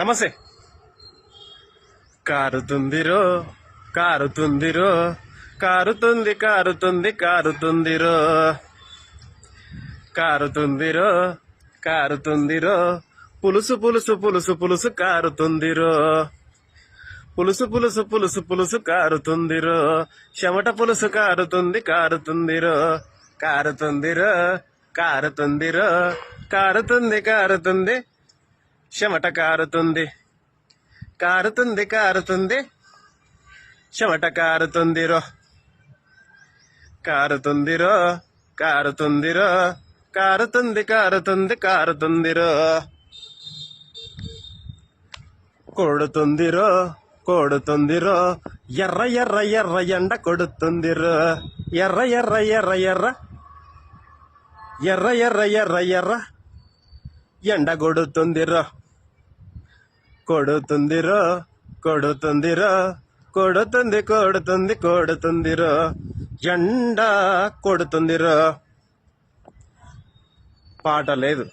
నమస్తే. కారుతుందిరో కారుతుందిరో కారుతుంది కారుతుంది కారుతుందిరో కారుతుందిరో కారుతుందిరో పులుసు పులుసు పులుసు పులుసు కారుతుందిరో పులుసు పులుసు పులుసు పులుసు కారుతుందిరో చెమట పులుసు కారుతుంది కారుతుందిరో కారుతుందిరో కారుతుందిరో కారుతుంది కారుతుంది చెమట కారుతుంది కారుతుంది కారుతుంది చెమట కారుతుందిరో కారుతుందిరో కారుతుందిరో కారుతుంది కారుతుంది కారుతుందిరో కొడుతుందిరో కొడుతుందిరో ఎర్ర ఎర్ర ఎర్ర ఎండ కొడుతుందిరో ఎర్ర ఎర్ర ఎర్ర ఎర్ర ఎర్ర ఎర్ర ఎర్ర ఎర్ర ఎండ కొడుతుందిరో కొడుతుందిరో కొడుతుందిరో కొడుతుంది కొడుతుంది కొడుతుందిరో ఎండ కొడుతుందిరో. పాట లేదు,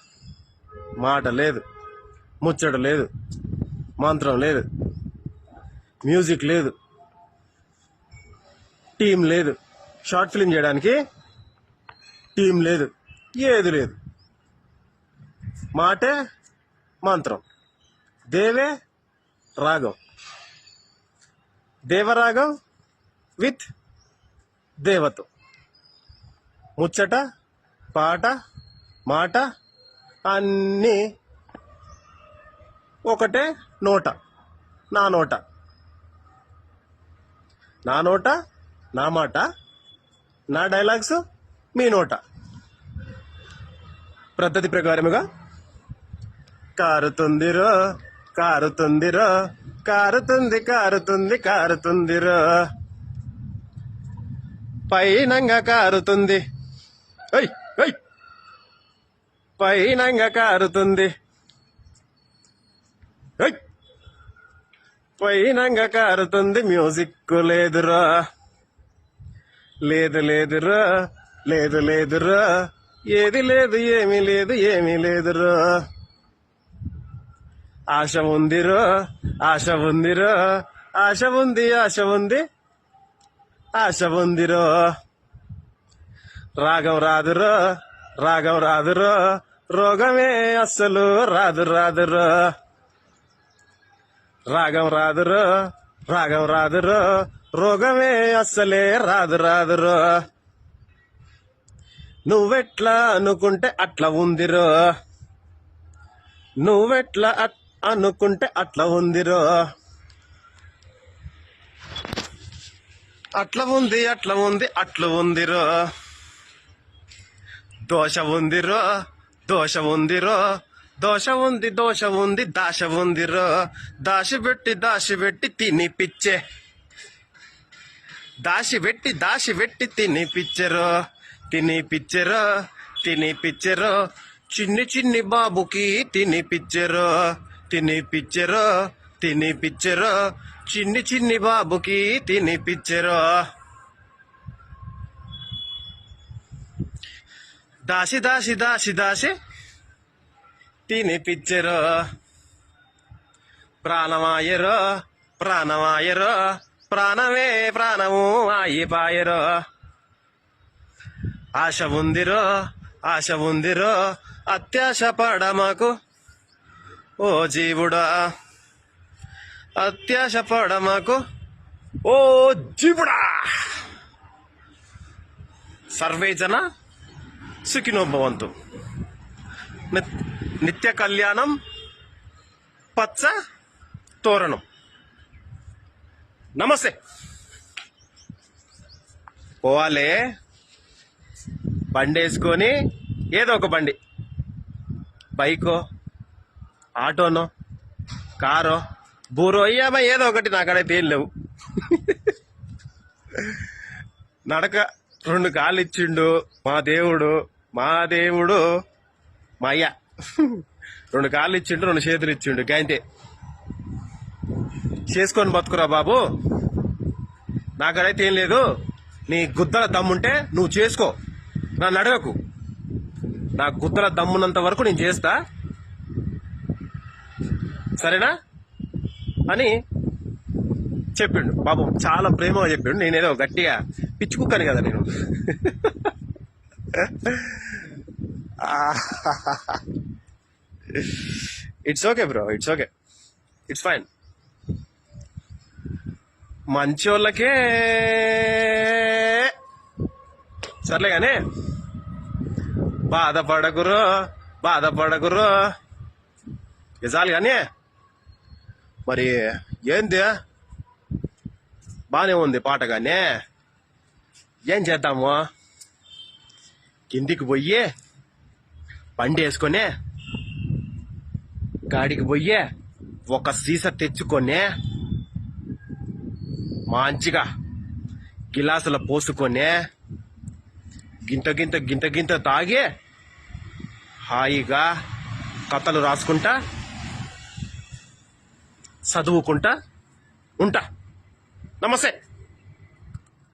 మాట లేదు, ముచ్చట లేదు, మంత్రం లేదు, మ్యూజిక్ లేదు, టీం లేదు, షార్ట్ ఫిల్మ్ చేయడానికి టీం లేదు, ఏది లేదు. మాటే మంత్రం, దేవే రాగం, దేవరాగం విత్ దేవతో. ముచ్చట, పాట, మాట అన్నీ ఒకటే నోట. నా నోట, నా నోట, నా మాట, నా డైలాగ్స్ మీ నోట. పద్ధతి ప్రకారముగా కారుతుందిరో కారుతుందిరో కారుతుంది కారుతుంది కారుతుందిరో పైనంగా కారుతుంది పైనంగా కారుతుంది పైనంగా కారుతుంది. మ్యూజిక్ లేదురా లేదు లేదురా లేదు లేదురా ఏది లేదు ఏమీ లేదు ఏమీ లేదురా. ఆశ ఉందిరో ఆశ ఉందిరో ఆశ ఉంది ఆశ ఉంది ఆశ ఉందిరో. రాగం రాదురో రాగం రాదురో రోగమే అస్సలు రాదు రాదురో. రాగం రాదురో రాగం రాదురో రోగమే అస్సలే రాదు రాదురో. నువ్వెట్లా అనుకుంటే అట్లా ఉందిరో నువ్వెట్లా అనుకుంటే అట్లా ఉందిరో. అట్లా ఉంది అట్లా ఉంది అట్లా ఉందిరో. దోష ఉందిరో దోష ఉందిరో దోష ఉంది దోష ఉంది దాశ ఉందిరో. దాశి పెట్టి తినిపిచ్చే దాశి పెట్టి తినిపిచ్చరో తినిపిచ్చరో తినిపిచ్చరో. చిన్ని చిన్ని బాబుకి తినిపిచ్చరో తినిపిచ్చరో తినిపిచ్చరో. చిన్ని చిన్ని బాబుకి తినిపిచ్చరో. దాసి దాసి దాసి దాసి తినిపిచ్చరో. ప్రాణమాయరో ప్రాణమాయరో ప్రాణమే ప్రాణము ఆయిపాయరో. ఆశ ఉందిరో ఆశ ఉందిరో అత్యాశ పడమాకు ఓ జీవుడా అత్యాశ పడమాకు ఓ జీవుడా. సర్వే జన సుఖినో భవంతు. నిత్య కళ్యాణం పచ్చ తోరణం. నమస్తే. పోవాలే బండి వేసుకొని, ఏదో ఒక బండి, బైకో ఆటోనో కారో బూరో అయ్యామా ఏదో ఒకటి. నాకడైతే ఏం లేవు. నడక 2 కాళ్ళు ఇచ్చిండు మా దేవుడు మా దేవుడు మా అయ్య. 2 కాళ్ళు ఇచ్చిండు 2 చేతులు ఇచ్చిండు. గంతే చేసుకొని బతుకురా బాబు. నాకడైతే ఏం లేదు. నీ గుద్దల దమ్ముంటే నువ్వు చేసుకో, నన్ను అడగకు. నా గుద్దల దమ్మున్నంత వరకు నేను చేస్తా. సరేనా అని చెప్పిండు. పాపం చాలా ప్రేమగా చెప్పిండు. నేనేదో గట్టిగా పిచ్చి కుక్కని కదా నేను. It's okay bro, it's okay, it's fine. మంచోళ్ళకే సర్లే కానీ బాధపడకురు, బాధపడకురు. నిజాలు కానీ మరి ఏంది బానే ఉంది పాట, కానీ ఏం చేద్దాము? కిందికి పోయి బండి వేసుకొని గాడికి పోయి ఒక సీసా తెచ్చుకొని మంచిగా గిలాసులో పోసుకొని గింత గింత గింత గింత తాగి హాయిగా కథలు రాసుకుంటా చదువుకుంటా ఉంటా. నమస్తే.